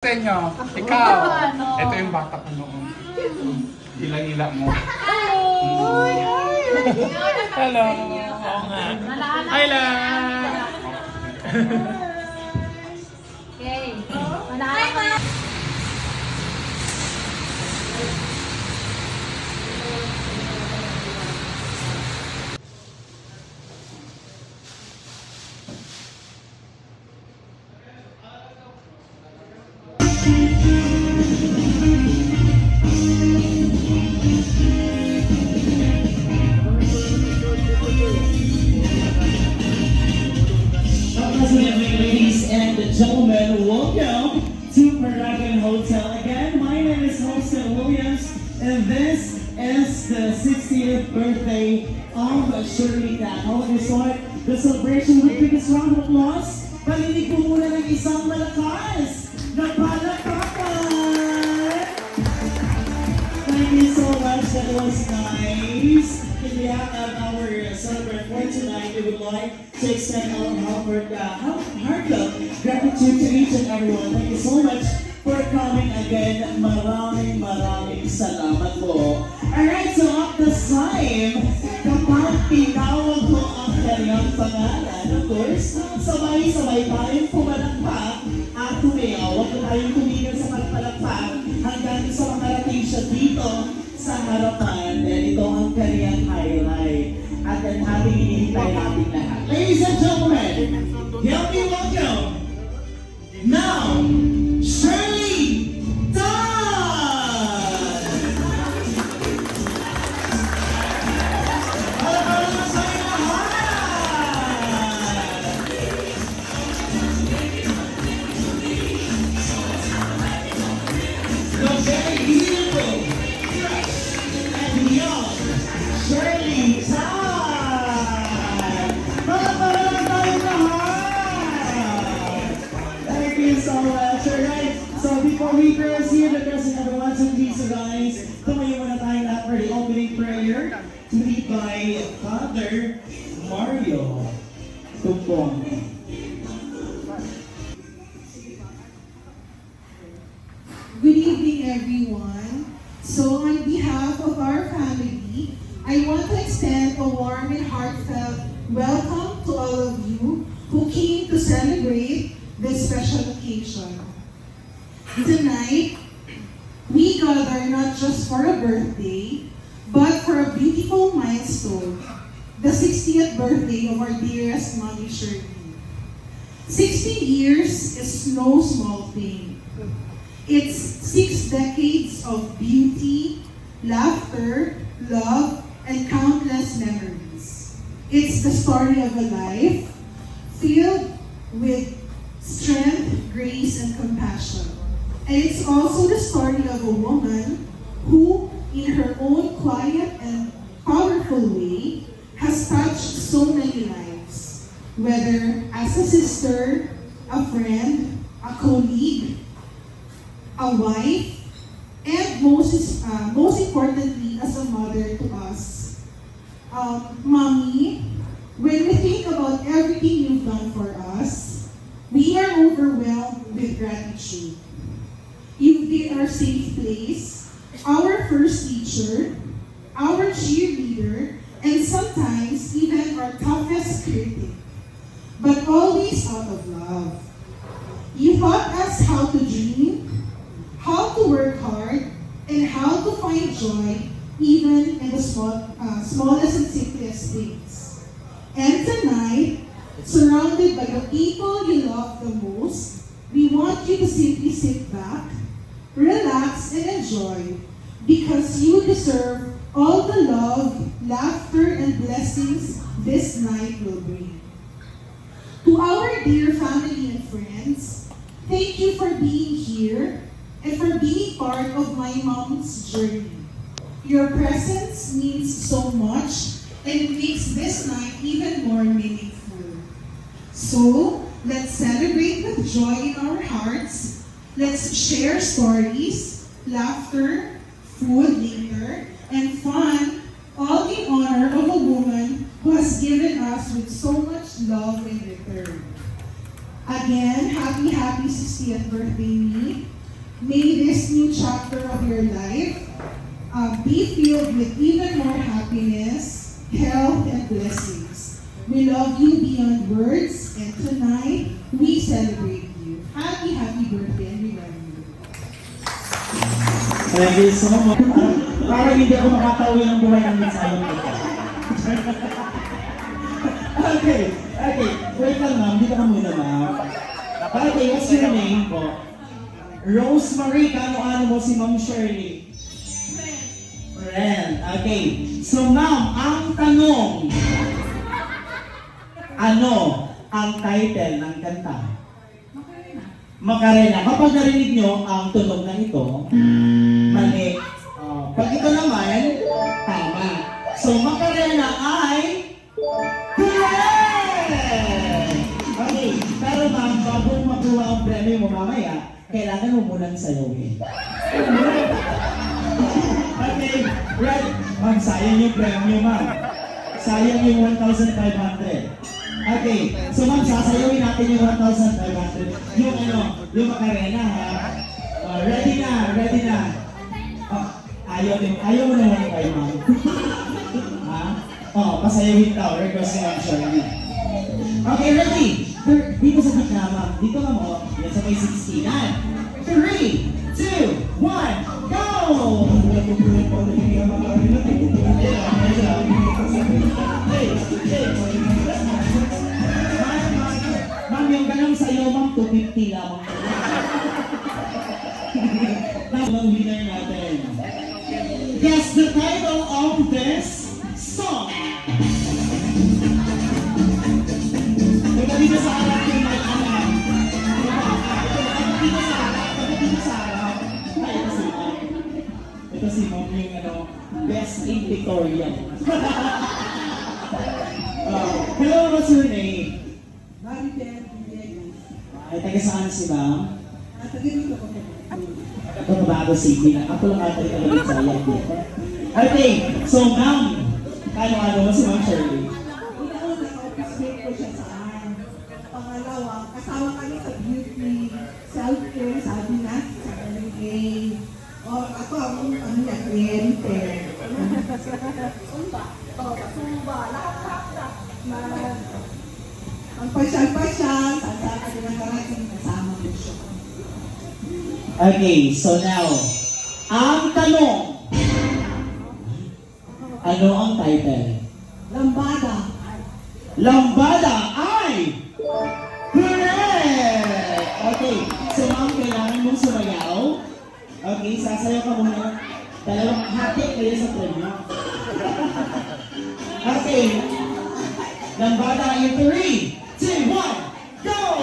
sa inyo? Ikaw. Ito yung bata ko noon. Hila-hila mo. Hello. Oo nga. Hello. Okay. Manahan ka na. Ladies and gentlemen, welcome to Paragon Hotel. Again, my name is Jose Williams, and this is the 60th birthday of Shirley Tan. How would you start the celebration with biggest round of applause? Palinig po muna ng isang malakas na palakpakan! Thank you so much. That was nice. In behalf of our celebrant for tonight, we would like to extend our heartfelt gratitude to each and everyone. Thank you so much for coming again. Maraming salamat po. Alright, so at this time, kapag tinawag ko ang kanyang pangalan, of course, sabay-sabay tayong pumalakpak at tumayaw. Huwag na tayong tumigil sa pagpalakpak hanggang sa makarating siya dito sa harapan. And ito ang kanyang highlight. At ang ating hinihintay natin lahat. Ladies and gentlemen, help me welcome now, Shirley Tan! Para sa lahat! The very beautiful, fresh, and young Shirley Tan! Thank you so much. Alright, so before we proceed, addressing everyone, so please guys, tumayo muna tayo lahat for the opening prayer to lead by Father Mario Tupong. Good evening, everyone. So, on behalf of our family, I want to extend a warm and heartfelt welcome to all of you who came to celebrate this special occasion. Tonight, we gather not just for a birthday, but for a beautiful milestone, the 60th birthday of our dearest Mommy Shirley. 60 years is no small thing. It's 6 decades of beauty, laughter, love, and countless memories. It's the story of a life filled with strength, grace, and compassion. And it's also the story of a woman who, in her own quiet and powerful way, has touched so many lives. Whether as a sister, a friend, a colleague, a wife, and most importantly, as a mother to us. Mommy, when we think about everything you've done for us, we are overwhelmed with gratitude. You've been our safe place, our first teacher, our cheerleader, and sometimes even our toughest critic, but always out of love. You taught us how to dream, how to work hard, and how to find joy even in the smallest and simplest things. And tonight, surrounded by the people you love the most, we want you to simply sit back, relax, and enjoy, because you deserve all the love, laughter, and blessings this night will bring. To our dear family and friends, thank you for being here and for being part of my mom's journey. Your presence means so much and makes this night even more meaningful. So, let's celebrate with joy in our hearts. Let's share stories, laughter, food later, and fun, all in honor of a woman who has given us with so much love in return. Again, happy 60th birthday, me. May this new chapter of your life be filled with even more happiness, health, and blessings. We love you beyond words, and tonight we celebrate you. Happy, happy birthday, and we love you. Thank you so much. Parang hindi ako makatauwi ng buhay ng minsayang ito. Okay. Wait lang ma'am, dito ka muna ma'am. Okay, what's your name po? Rosemary, kano-ano mo si Ma'am Shirley? Friend. Okay. So ma'am, ang tanong, ano ang title ng kanta? Macarena. Kapag narinig nyo ang tunog na ito, mali. Pag ito naman, tama. So Macarena ay correct! Okay, pero ma'am, bago makuha ang premyo mo mamaya, kailangan mo munang sayawin. Okay, right. Ma'am, sayang yung premyo, ma'am. Sayang yung 1,500. Okay, so ma'am, sasayawin natin yung 1,500. Yung Macarena, ha? Ready na. Ayaw mo naman kayo, ma'am. Ha? Pasayawin daw. Request ni Ma'am Shirley. Okay, ready? Dito sa gitna, ma'am. Dito ka mo. Yan sa may 16. 3, 2, 1, go! Ma'am, yung ganang sayo, ma'am, 250 lamang. Ang winner natin. Guess the title of this song. Ito dito sa harap yung may alam. Dito sa harap. Ay, ito si Ma'am yung best in Victoria. Hello, what's your name? Maribel Diego. Ay, taga saan si Ma'am? Tagadito ko. Ito bago City na. Ako lang ata rin talagang sayang dito. Okay, so ma'am, ano mo si Ma'am Shirley? Una-una, naka-office ko siya saan. Pangalawa, kasama kami sa beauty, self-care, sabi na, sa LA. O, ako ang kliyente. Sumba, lahat. Ang pasyal-pasyal, saan ka naman karating, kasama ko siya. Okay, so now, ang tanong, ano ang title? Lambada. Lambada ay correct! Okay, so ma'am, kailangan mong sumayaw. Okay, sasayaw ka muna. Dalawang hati kayo sa premyo. Okay, Lambada in 3, 2, 1, go!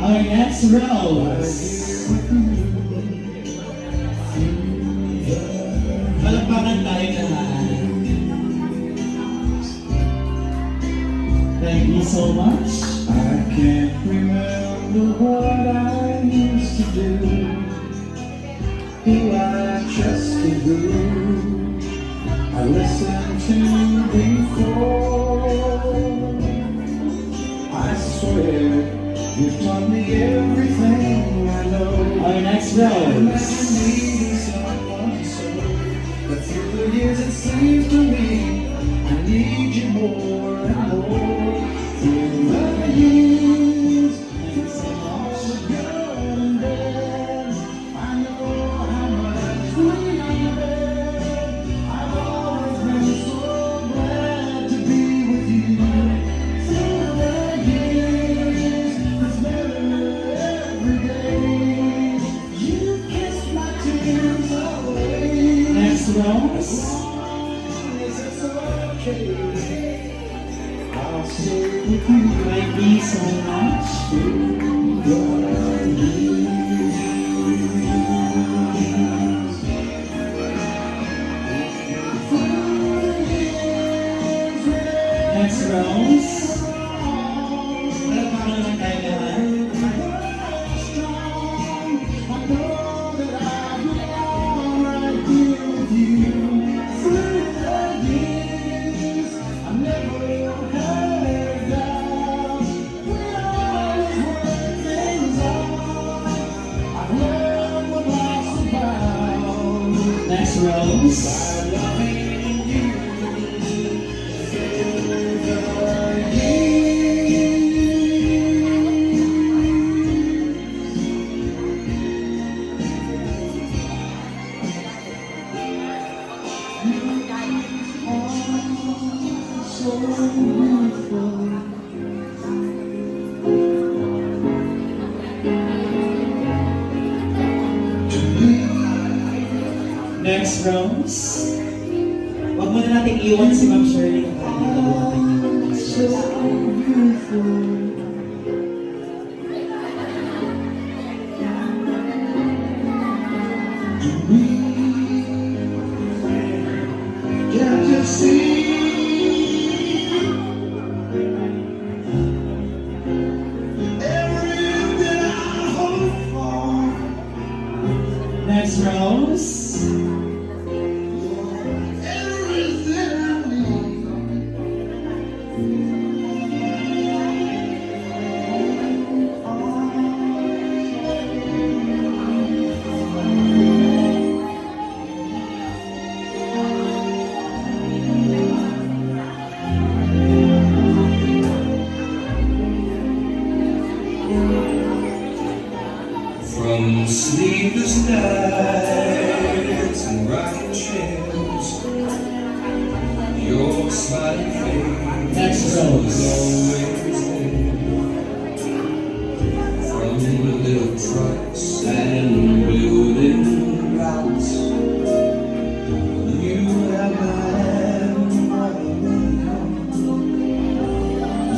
Our next rose. Palakpakan tayo lahat. Thank you so much. I can't remember what I used to do. Who I trusted, who I listened to before. I swear you've taught me everything I know. Our next And rose. I needed someone so, but through the years it seems to me I need you more and more. Through the years, through all the good and bad, I know how much we met. I've always been so glad to be with you. Through the years, it's better every day. You kiss my tears away. Next rose. Is it okay? I'll stay with you. Thank you so much. Next Rose. Palakpakan naman tayo lahat. Next Rose. Next Rose. Huwag mo na natin iwan si Ma'am Shirley. Can't you see? Everything I hope for. Next Rose. Everything I need. From sleepless nights and rocking chairs, your smiling face Next was Rose. always there. From the little trucks and building routes, you have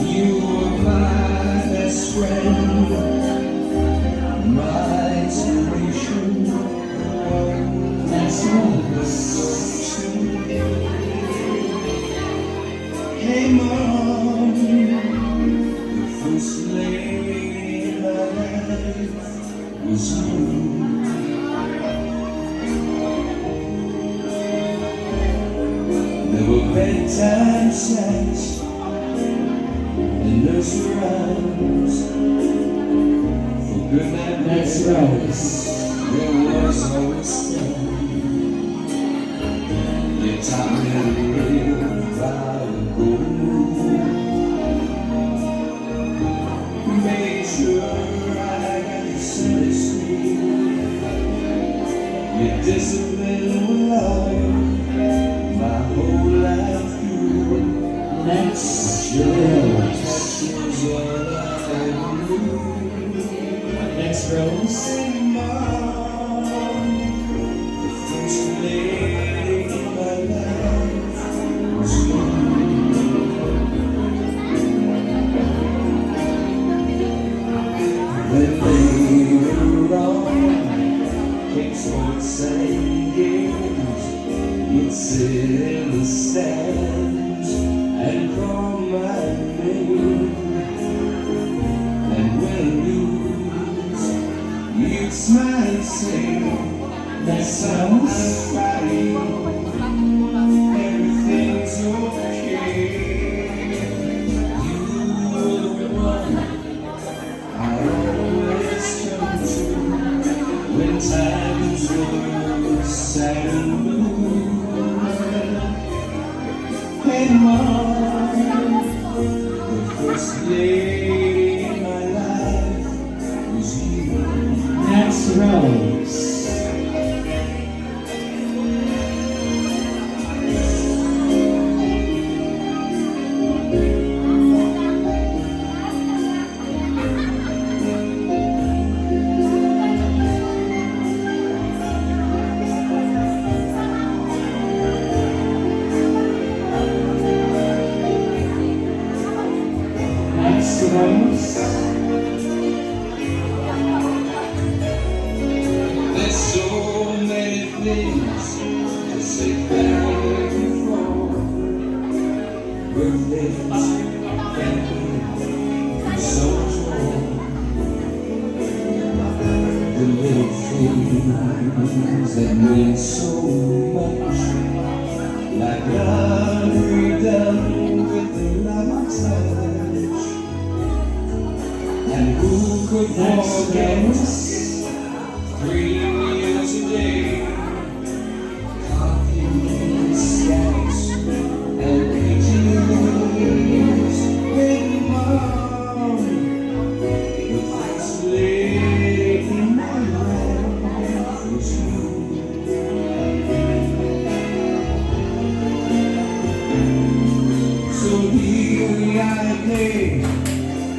you were my best friend, my inspiration. Next Rose. Hey mom, the first lady in my life was you. There were bedtime snacks and nursery rhymes for good night Next rest. Rose. There was always time. You taught me to live by the golden rule. Made sure I got the Sunday sleep. Your discipline will love my whole life through. Next Your Rose. touch was all I ever knew. Next Rose. The first lady in my life was you. When later on came sports and games, you'd sit in the stands and call my name. And when I lose, you'd smile and say, Next "I'm Rose. fine, everything's okay." You were the one I always come to when times were sad and blue. Hey mom, the first lady in my life was you. Next Rose. Next Rose. There's so many things to say thank you for. birthdays can be so much more. The little things that mean so much, like love redone with the love touch. And who could forget 3 meals a day, coffee, snacks, and peaches? When mom would first lay in my lap was you. So here I lay,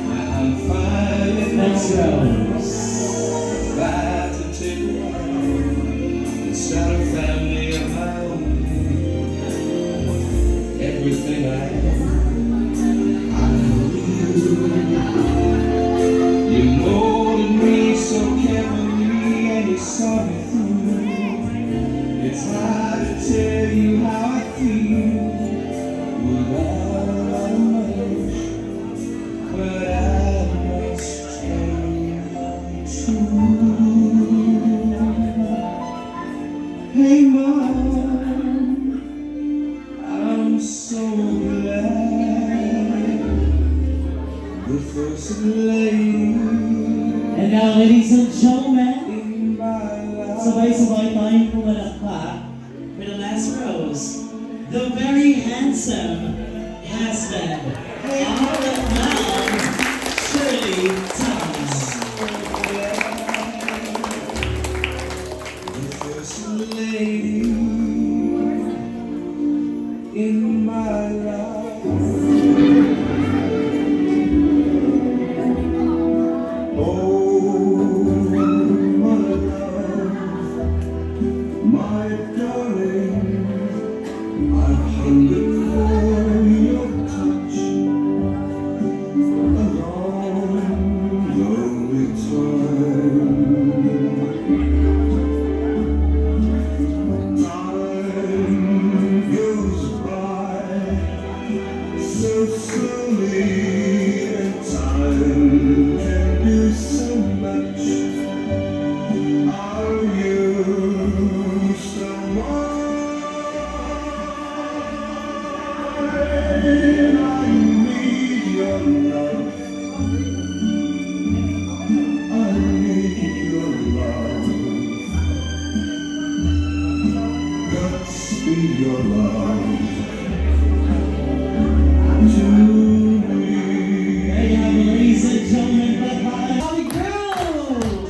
now I'm finally Next round. glad to take a ride, start a family of my own. Everything I am, I need. You molded me so carefully and you saw me through. It's hard to tell you how I feel without much, but I must tell you true. Hey mom, I'm so glad the first lady And now, ladies and gentlemen, in my life. sabay-sabay tayong pumalakpak for the last rose. The very handsome husband of the man, Shirley Thomas. The first lady in my life. Oh, my love, my darling, I've hungered for your touch a long, lonely time. Time goes by so slowly, and time can do so much. Are you still mine? I need your love. I need your love. God's be your love to me. There you have it, ladies and gentlemen, bye-bye. Holly Grove!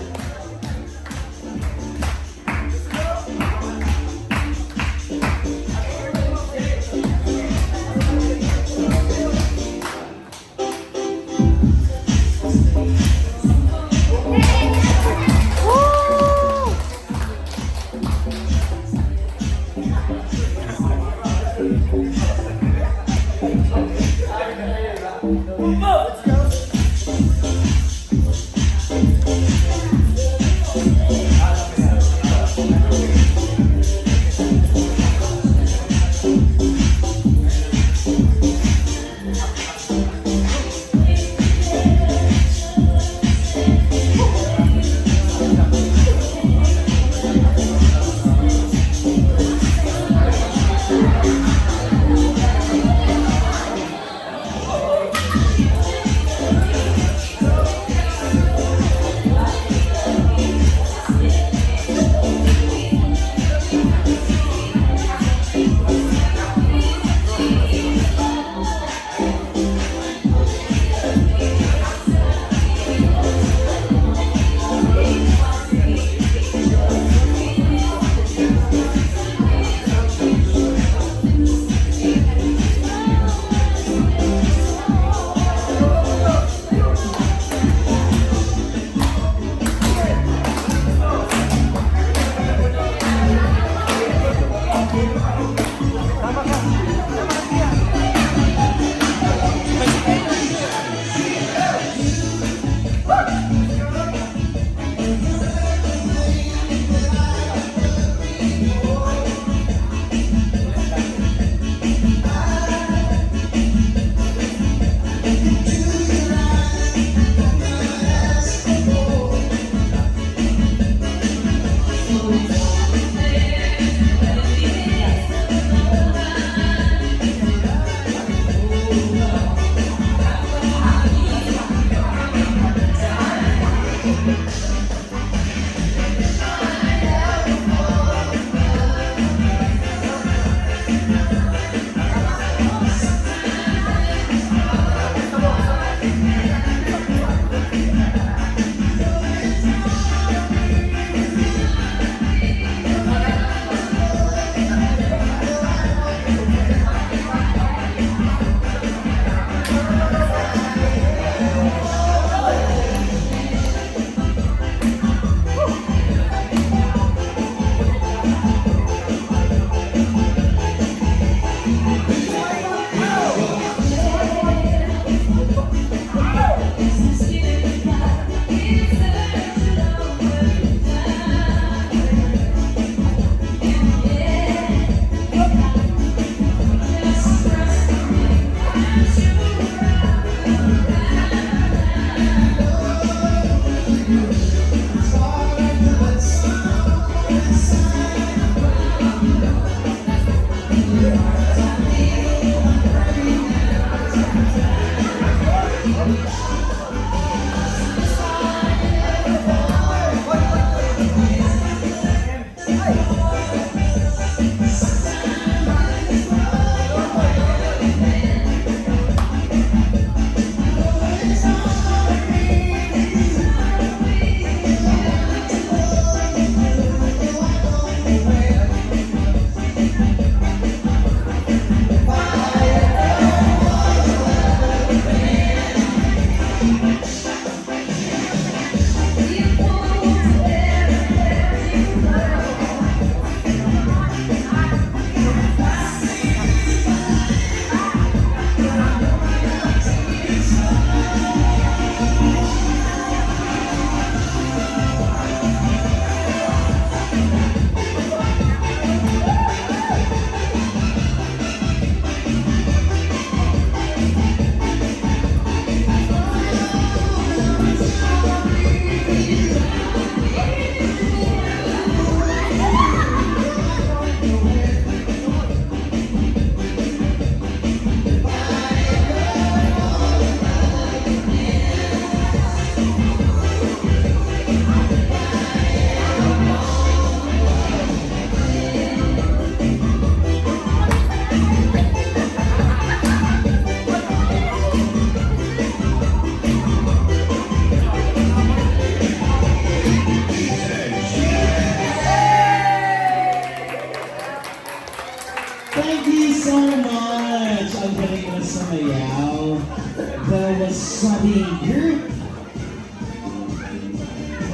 Sabi, girl.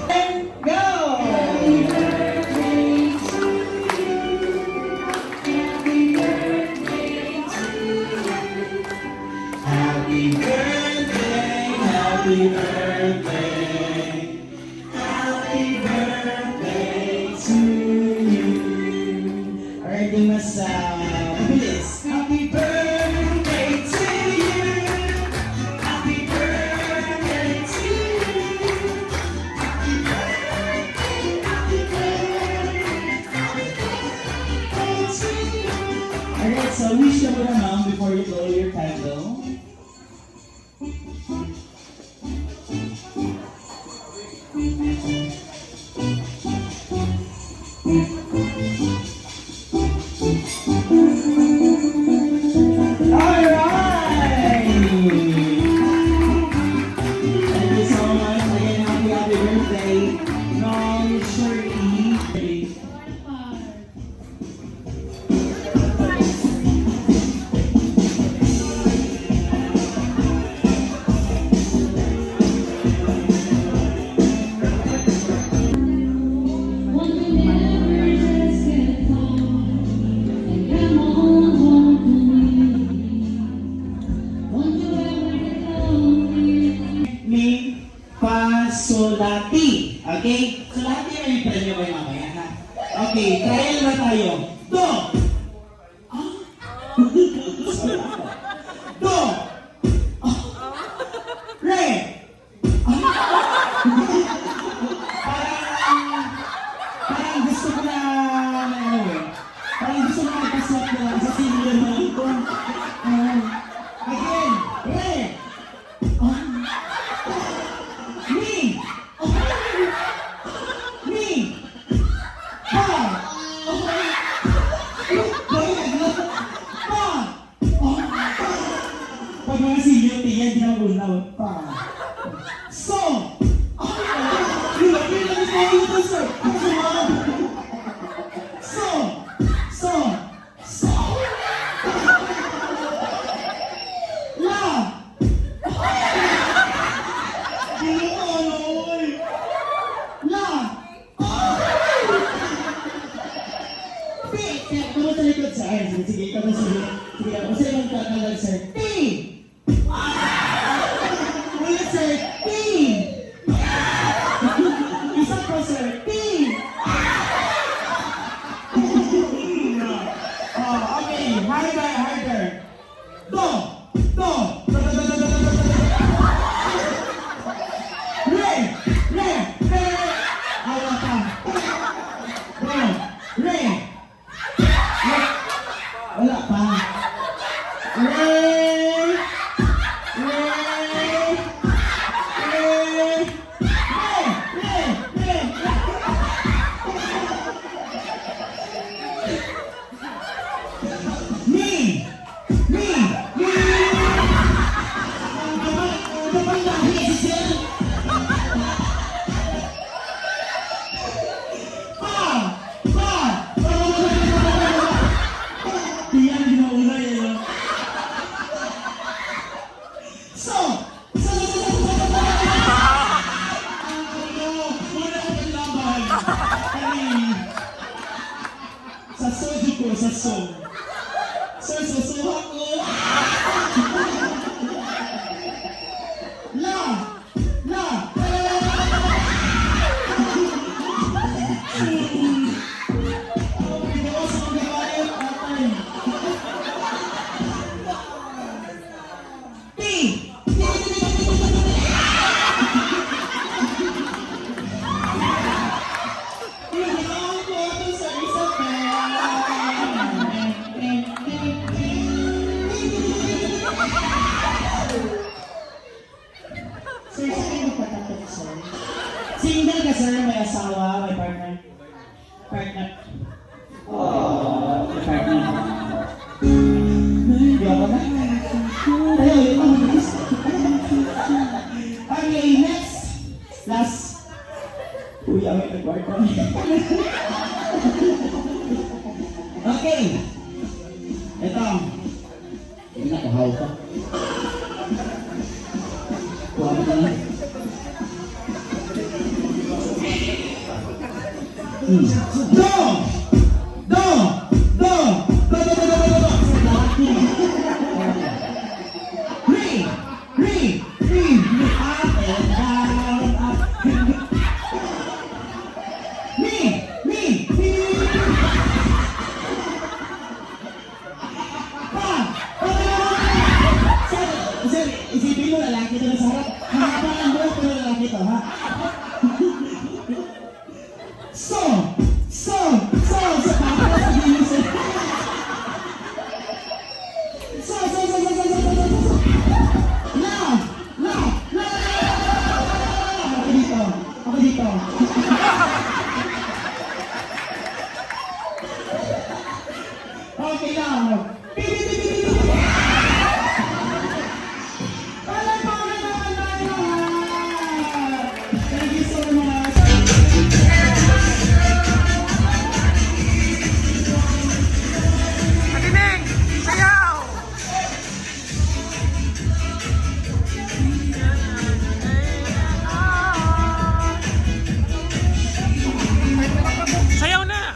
And go! Happy birthday, happy birthday, happy birthday to you. Alright, di mas mabilis. Happy birthday to you. Happy birthday to you. Happy birthday, happy birthday, happy birthday to you. Alright, so wish ka muna ma'am before you blow your candle. Alright! Thank you so much. Again, happy birthday, Ron Shirley. Mi, fa, sol, la, ti. Okay? So lahat yan may premyo kayo mamaya, ha? Okay, trial na tayo. Do! Ah? Do! Ah? Re! Ah? Parang gusto ko na, ano eh, parang gusto ko na magpaswap na lang sa senior na lang ko. Again, re! Ah? Me! Me! Pa! Pa! Pag mga senior, tingnan, di na muna. Pa! So! Yun lang ito, sir! So! So! So! La! La! Pi! Kaya kamo sa likod sa akin. Sige, kamo sa likod. Sige, ako sa ibang kakalag, sir. Pi! Ulit, sir. Pi! Isa po, sir. Pi! Okay. Harder, harder. Do! Do! Re! Re! Re! Awa pa. Re! Re! Re! Wala pa. Re! Re! Re! Re! Re! Me! Me! Me! Kapag nahis yan! Pa! Pa! Tiyan, ginauna yan. So! So! Muna ko paglaban. Sa soju ko, sa so. Sir, susuha ko. La! La! Sir, saan kayo magpatakot, sir? Single ka, sir? May asawa? May partner? Partner? May partner. Di ako na? Ayaw, yun ang bilis. Okay, next. Last. Uy, awit na kwarta. Okay. Ito. Hindi na kahaw pa. Do! Do! Do! Do! Re! Re! Re! Up and down, up and down. Me! Me! Me! Sir, isipin mo lalaki ito na sa harap. Mahaba ang buhok pero lalaki ito, ha? So, tapos sabihin sir. So. Now. Ako dito. Okay now. Thank you so much. Patining! Sayaw! Sayaw na!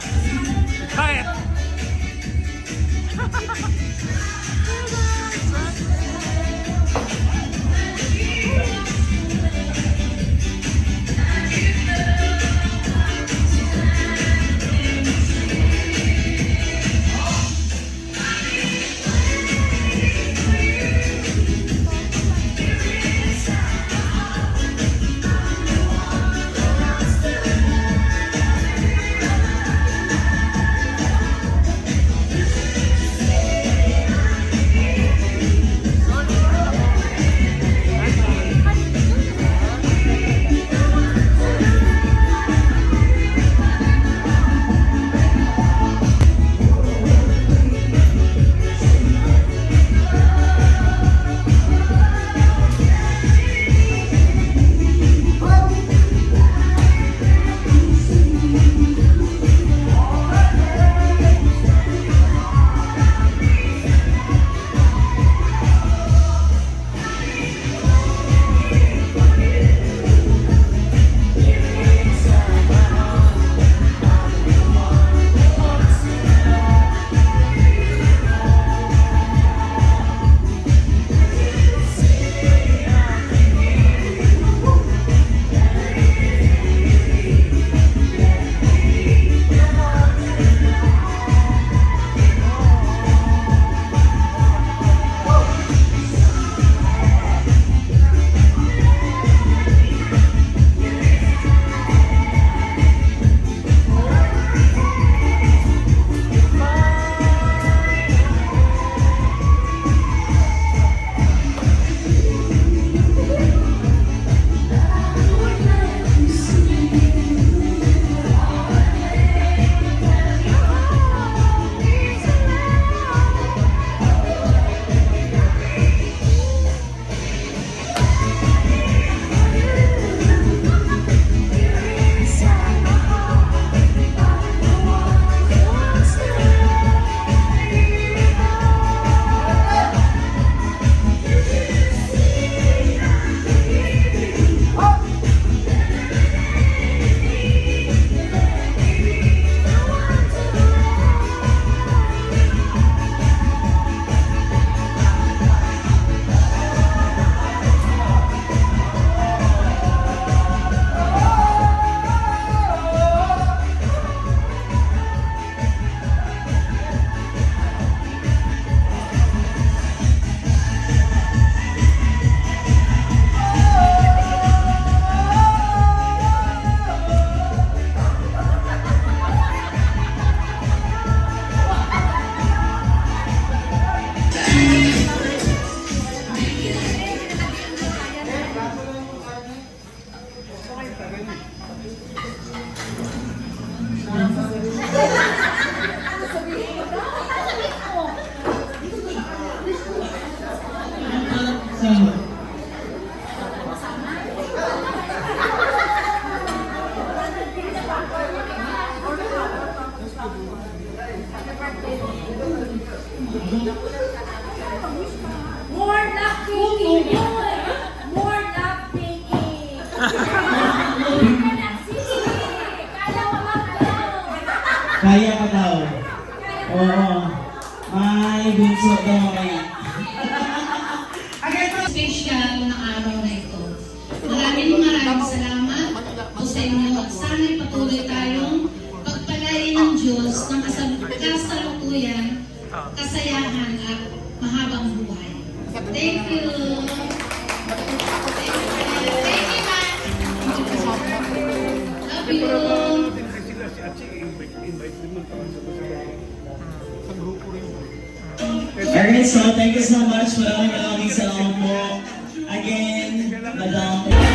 Bakit? More love, baby. More love, baby. Oo. Ay, bunso daw mamaya. Again, Special na araw na ito. Maraming salamat po sa inyo at sana'y patuloy tayong pagpalain ng Diyos ng kasalukuyan, kasayahan at mahabang buhay. Thank you! Thank you, Ma! Love you! Alright, so thank you so much. Maraming salamat po. Again, Madam.